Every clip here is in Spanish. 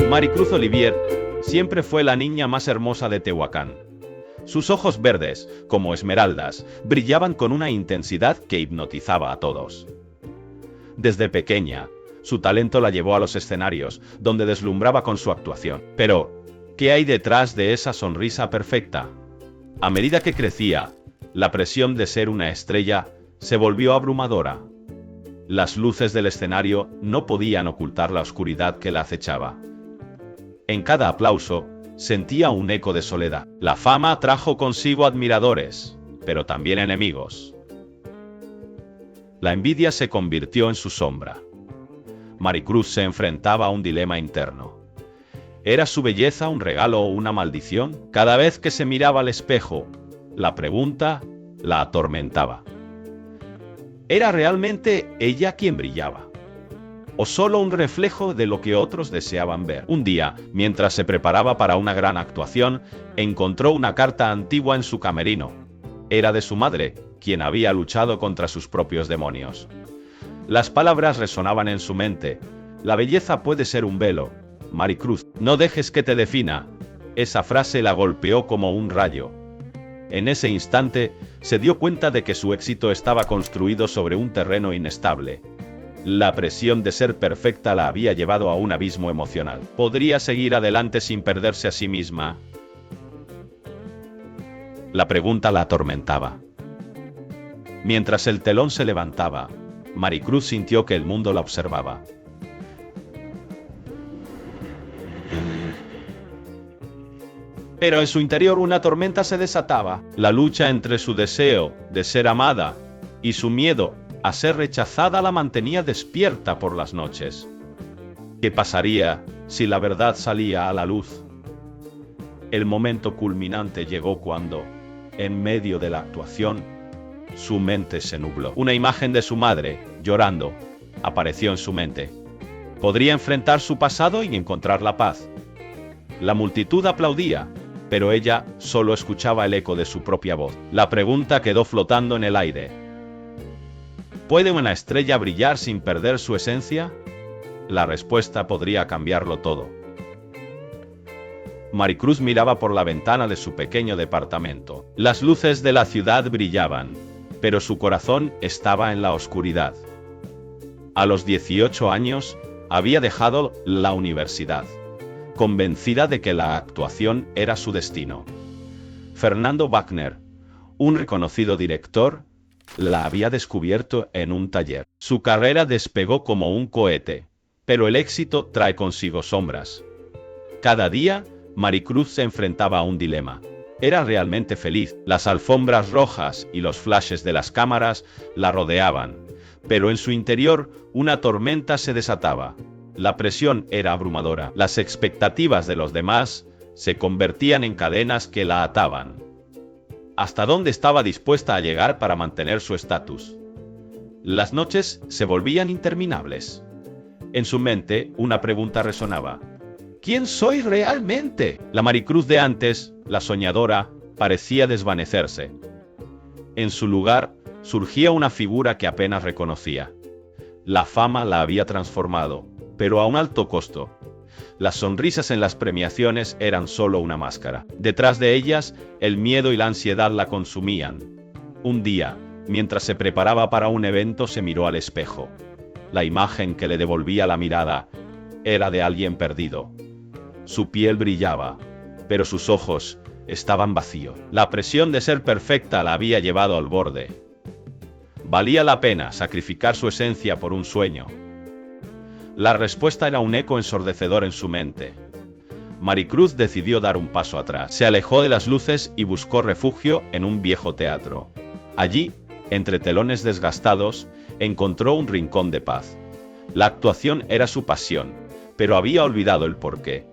Maricruz Olivier siempre fue la niña más hermosa de Tehuacán. Sus ojos verdes, como esmeraldas, brillaban con una intensidad que hipnotizaba a todos. Desde pequeña, su talento la llevó a los escenarios, donde deslumbraba con su actuación. Pero, ¿qué hay detrás de esa sonrisa perfecta? A medida que crecía, la presión de ser una estrella se volvió abrumadora. Las luces del escenario no podían ocultar la oscuridad que la acechaba. En cada aplauso, sentía un eco de soledad. La fama trajo consigo admiradores, pero también enemigos. La envidia se convirtió en su sombra. Maricruz se enfrentaba a un dilema interno. ¿Era su belleza un regalo o una maldición? Cada vez que se miraba al espejo, la pregunta la atormentaba. ¿Era realmente ella quien brillaba? ¿O solo un reflejo de lo que otros deseaban ver? Un día, mientras se preparaba para una gran actuación, encontró una carta antigua en su camerino. Era de su madre, quien había luchado contra sus propios demonios. Las palabras resonaban en su mente. La belleza puede ser un velo. Maricruz, no dejes que te defina. Esa frase la golpeó como un rayo. En ese instante, se dio cuenta de que su éxito estaba construido sobre un terreno inestable. La presión de ser perfecta la había llevado a un abismo emocional. ¿Podría seguir adelante sin perderse a sí misma? La pregunta la atormentaba. Mientras el telón se levantaba, Maricruz sintió que el mundo la observaba. Pero en su interior una tormenta se desataba. La lucha entre su deseo de ser amada y su miedo a ser rechazada la mantenía despierta por las noches. ¿Qué pasaría si la verdad salía a la luz? El momento culminante llegó cuando, en medio de la actuación, su mente se nubló. Una imagen de su madre, llorando, apareció en su mente. Podría enfrentar su pasado y encontrar la paz. La multitud aplaudía, pero ella solo escuchaba el eco de su propia voz. La pregunta quedó flotando en el aire. ¿Puede una estrella brillar sin perder su esencia? La respuesta podría cambiarlo todo. Maricruz miraba por la ventana de su pequeño departamento. Las luces de la ciudad brillaban, pero su corazón estaba en la oscuridad. A los 18 años, había dejado la universidad, convencida de que la actuación era su destino. Fernando Wagner, un reconocido director, la había descubierto en un taller. Su carrera despegó como un cohete, pero el éxito trae consigo sombras. Cada día, Maricruz se enfrentaba a un dilema. Era realmente feliz. Las alfombras rojas y los flashes de las cámaras la rodeaban, pero en su interior una tormenta se desataba. La presión era abrumadora. Las expectativas de los demás se convertían en cadenas que la ataban. ¿Hasta dónde estaba dispuesta a llegar para mantener su estatus? Las noches se volvían interminables. En su mente, una pregunta resonaba. ¿Quién soy realmente? La Maricruz de antes, la soñadora, parecía desvanecerse. En su lugar, surgía una figura que apenas reconocía. La fama la había transformado, pero a un alto costo. Las sonrisas en las premiaciones eran solo una máscara. Detrás de ellas, el miedo y la ansiedad la consumían. Un día, mientras se preparaba para un evento, se miró al espejo. La imagen que le devolvía la mirada era de alguien perdido. Su piel brillaba, pero sus ojos estaban vacíos. La presión de ser perfecta la había llevado al borde. ¿Valía la pena sacrificar su esencia por un sueño? La respuesta era un eco ensordecedor en su mente. Maricruz decidió dar un paso atrás. Se alejó de las luces y buscó refugio en un viejo teatro. Allí, entre telones desgastados, encontró un rincón de paz. La actuación era su pasión, pero había olvidado el porqué.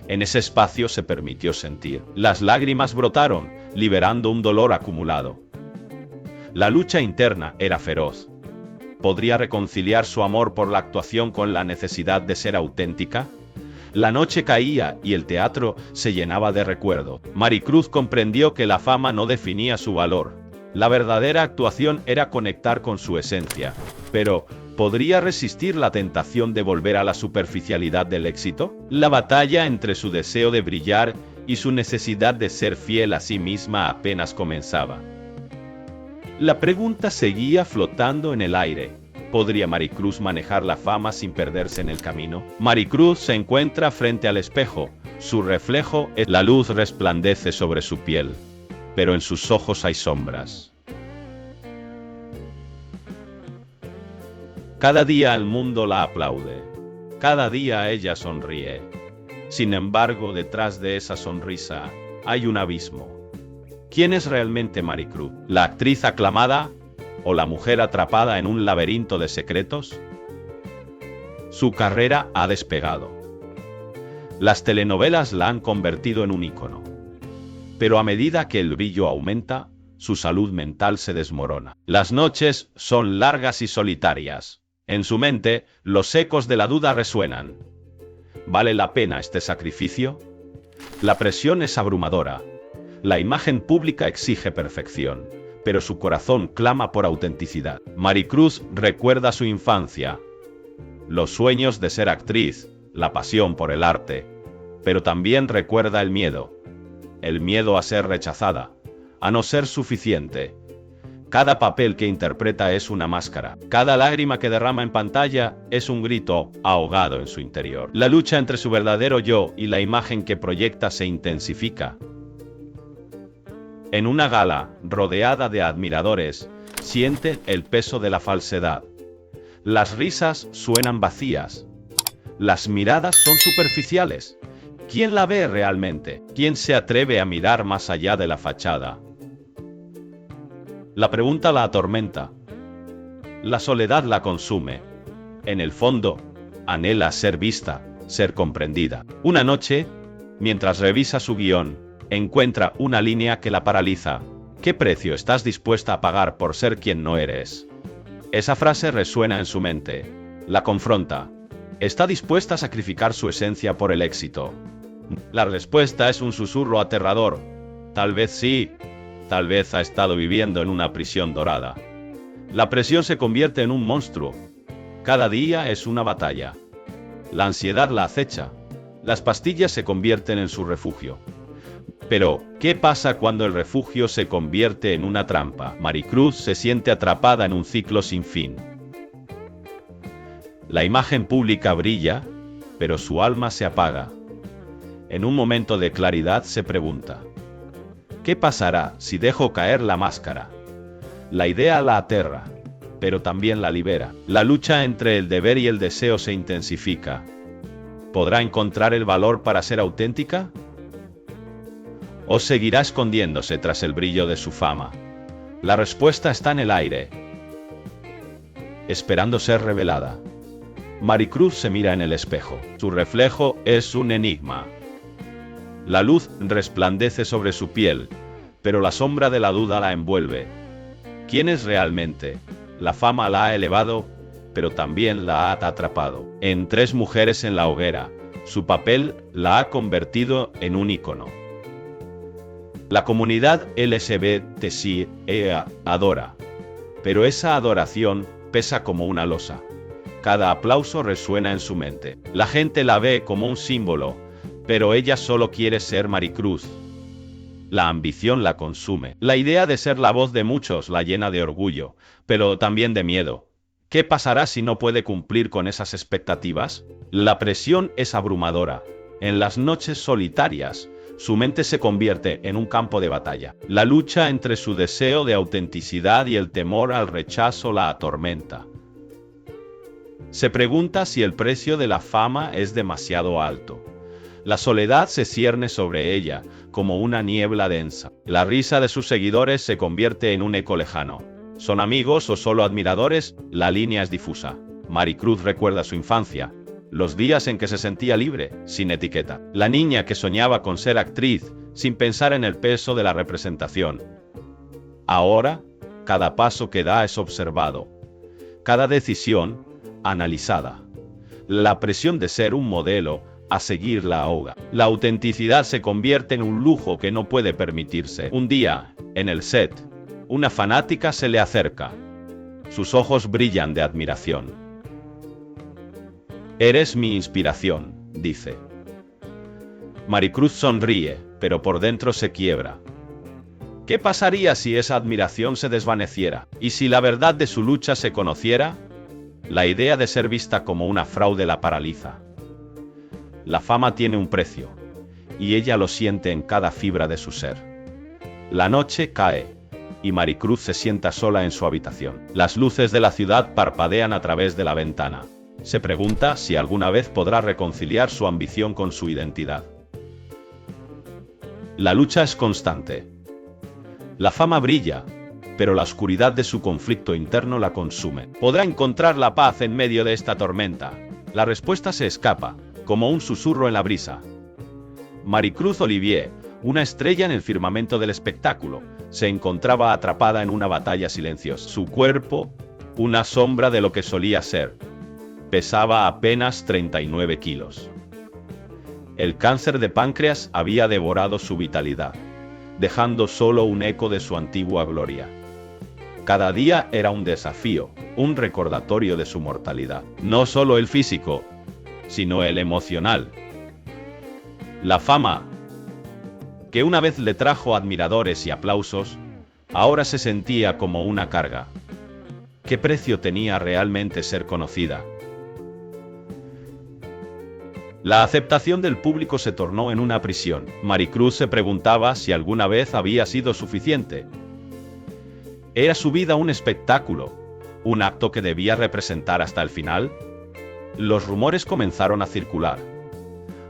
En ese espacio se permitió sentir. Las lágrimas brotaron, liberando un dolor acumulado. La lucha interna era feroz. ¿Podría reconciliar su amor por la actuación con la necesidad de ser auténtica? La noche caía y el teatro se llenaba de recuerdos. Maricruz comprendió que la fama no definía su valor. La verdadera actuación era conectar con su esencia. Pero, ¿Podría resistir la tentación de volver a la superficialidad del éxito? La batalla entre su deseo de brillar y su necesidad de ser fiel a sí misma apenas comenzaba. La pregunta seguía flotando en el aire. ¿Podría Maricruz manejar la fama sin perderse en el camino? Maricruz se encuentra frente al espejo. Su reflejo es la luz resplandece sobre su piel, pero en sus ojos hay sombras. Cada día el mundo la aplaude. Cada día ella sonríe. Sin embargo, detrás de esa sonrisa hay un abismo. ¿Quién es realmente Maricruz? ¿La actriz aclamada o la mujer atrapada en un laberinto de secretos? Su carrera ha despegado. Las telenovelas la han convertido en un ícono. Pero a medida que el brillo aumenta, su salud mental se desmorona. Las noches son largas y solitarias. En su mente, los ecos de la duda resuenan. ¿Vale la pena este sacrificio? La presión es abrumadora. La imagen pública exige perfección, pero su corazón clama por autenticidad. Maricruz recuerda su infancia, los sueños de ser actriz, la pasión por el arte, pero también recuerda el miedo a ser rechazada, a no ser suficiente. Cada papel que interpreta es una máscara. Cada lágrima que derrama en pantalla es un grito ahogado en su interior. La lucha entre su verdadero yo y la imagen que proyecta se intensifica. En una gala, rodeada de admiradores, siente el peso de la falsedad. Las risas suenan vacías. Las miradas son superficiales. ¿Quién la ve realmente? ¿Quién se atreve a mirar más allá de la fachada? La pregunta la atormenta. La soledad la consume. En el fondo, anhela ser vista, ser comprendida. Una noche, mientras revisa su guión, encuentra una línea que la paraliza. ¿Qué precio estás dispuesta a pagar por ser quien no eres? Esa frase resuena en su mente. La confronta. ¿Está dispuesta a sacrificar su esencia por el éxito? La respuesta es un susurro aterrador. Tal vez sí. Tal vez ha estado viviendo en una prisión dorada. La presión se convierte en un monstruo. Cada día es una batalla. La ansiedad la acecha. Las pastillas se convierten en su refugio. Pero, ¿qué pasa cuando el refugio se convierte en una trampa? Maricruz se siente atrapada en un ciclo sin fin. La imagen pública brilla, pero su alma se apaga. En un momento de claridad se pregunta: ¿qué pasará si dejo caer la máscara? La idea la aterra, pero también la libera. La lucha entre el deber y el deseo se intensifica. ¿Podrá encontrar el valor para ser auténtica? ¿O seguirá escondiéndose tras el brillo de su fama? La respuesta está en el aire, esperando ser revelada. Maricruz se mira en el espejo. Su reflejo es un enigma. La luz resplandece sobre su piel, pero la sombra de la duda la envuelve. ¿Quién es realmente? La fama la ha elevado, pero también la ha atrapado. En Tres mujeres en la hoguera, su papel la ha convertido en un ícono. La comunidad LGBTQIA adora, pero esa adoración pesa como una losa. Cada aplauso resuena en su mente. La gente la ve como un símbolo, pero ella solo quiere ser Maricruz. La ambición la consume. La idea de ser la voz de muchos la llena de orgullo, pero también de miedo. ¿Qué pasará si no puede cumplir con esas expectativas? La presión es abrumadora. En las noches solitarias, su mente se convierte en un campo de batalla. La lucha entre su deseo de autenticidad y el temor al rechazo la atormenta. Se pregunta si el precio de la fama es demasiado alto. La soledad se cierne sobre ella, como una niebla densa. La risa de sus seguidores se convierte en un eco lejano. ¿Son amigos o solo admiradores? La línea es difusa. Maricruz recuerda su infancia, los días en que se sentía libre, sin etiqueta. La niña que soñaba con ser actriz, sin pensar en el peso de la representación. Ahora, cada paso que da es observado. Cada decisión, analizada. La presión de ser un modelo a seguir la ahoga. La autenticidad se convierte en un lujo que no puede permitirse. Un día, en el set, una fanática se le acerca. Sus ojos brillan de admiración. Eres mi inspiración, dice. Maricruz sonríe, pero por dentro se quiebra. ¿Qué pasaría si esa admiración se desvaneciera? ¿Y si la verdad de su lucha se conociera? La idea de ser vista como una fraude la paraliza. La fama tiene un precio, y ella lo siente en cada fibra de su ser. La noche cae, y Maricruz se sienta sola en su habitación. Las luces de la ciudad parpadean a través de la ventana. Se pregunta si alguna vez podrá reconciliar su ambición con su identidad. La lucha es constante. La fama brilla, pero la oscuridad de su conflicto interno la consume. ¿Podrá encontrar la paz en medio de esta tormenta? La respuesta se escapa, como un susurro en la brisa. Maricruz Olivier, una estrella en el firmamento del espectáculo, se encontraba atrapada en una batalla silenciosa. Su cuerpo, una sombra de lo que solía ser, pesaba apenas 39 kilos. El cáncer de páncreas había devorado su vitalidad, dejando solo un eco de su antigua gloria. Cada día era un desafío, un recordatorio de su mortalidad. No solo el físico, sino el emocional. La fama, que una vez le trajo admiradores y aplausos, ahora se sentía como una carga. ¿Qué precio tenía realmente ser conocida? La aceptación del público se tornó en una prisión. Maricruz se preguntaba si alguna vez había sido suficiente. ¿Era su vida un espectáculo, un acto que debía representar hasta el final? Los rumores comenzaron a circular.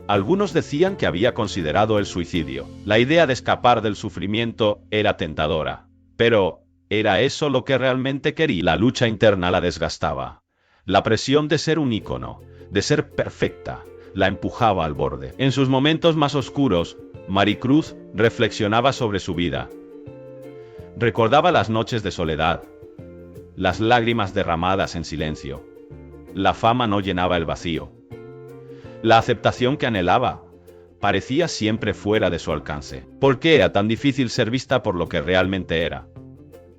Algunos decían que había considerado el suicidio. La idea de escapar del sufrimiento era tentadora. Pero, ¿era eso lo que realmente quería? La lucha interna la desgastaba. La presión de ser un ícono, de ser perfecta, la empujaba al borde. En sus momentos más oscuros, Maricruz reflexionaba sobre su vida. Recordaba las noches de soledad, las lágrimas derramadas en silencio. La fama no llenaba el vacío. La aceptación que anhelaba parecía siempre fuera de su alcance. ¿Por qué era tan difícil ser vista por lo que realmente era?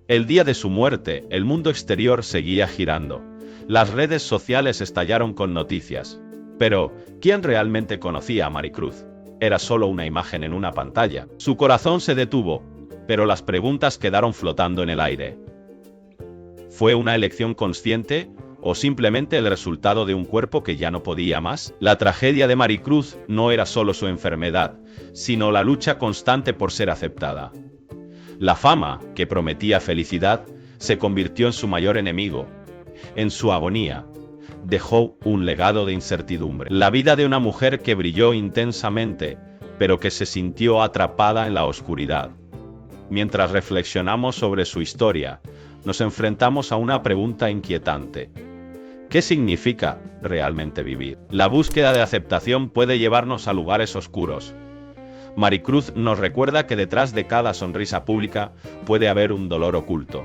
El día de su muerte, el mundo exterior seguía girando. Las redes sociales estallaron con noticias. Pero, ¿quién realmente conocía a Maricruz? Era solo una imagen en una pantalla. Su corazón se detuvo, pero las preguntas quedaron flotando en el aire. ¿Fue una elección consciente? ¿O simplemente el resultado de un cuerpo que ya no podía más? La tragedia de Maricruz no era solo su enfermedad, sino la lucha constante por ser aceptada. La fama, que prometía felicidad, se convirtió en su mayor enemigo. En su agonía, dejó un legado de incertidumbre. La vida de una mujer que brilló intensamente, pero que se sintió atrapada en la oscuridad. Mientras reflexionamos sobre su historia, nos enfrentamos a una pregunta inquietante. ¿Qué significa realmente vivir? La búsqueda de aceptación puede llevarnos a lugares oscuros. Maricruz nos recuerda que detrás de cada sonrisa pública puede haber un dolor oculto.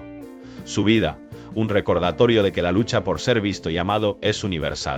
Su vida, un recordatorio de que la lucha por ser visto y amado es universal.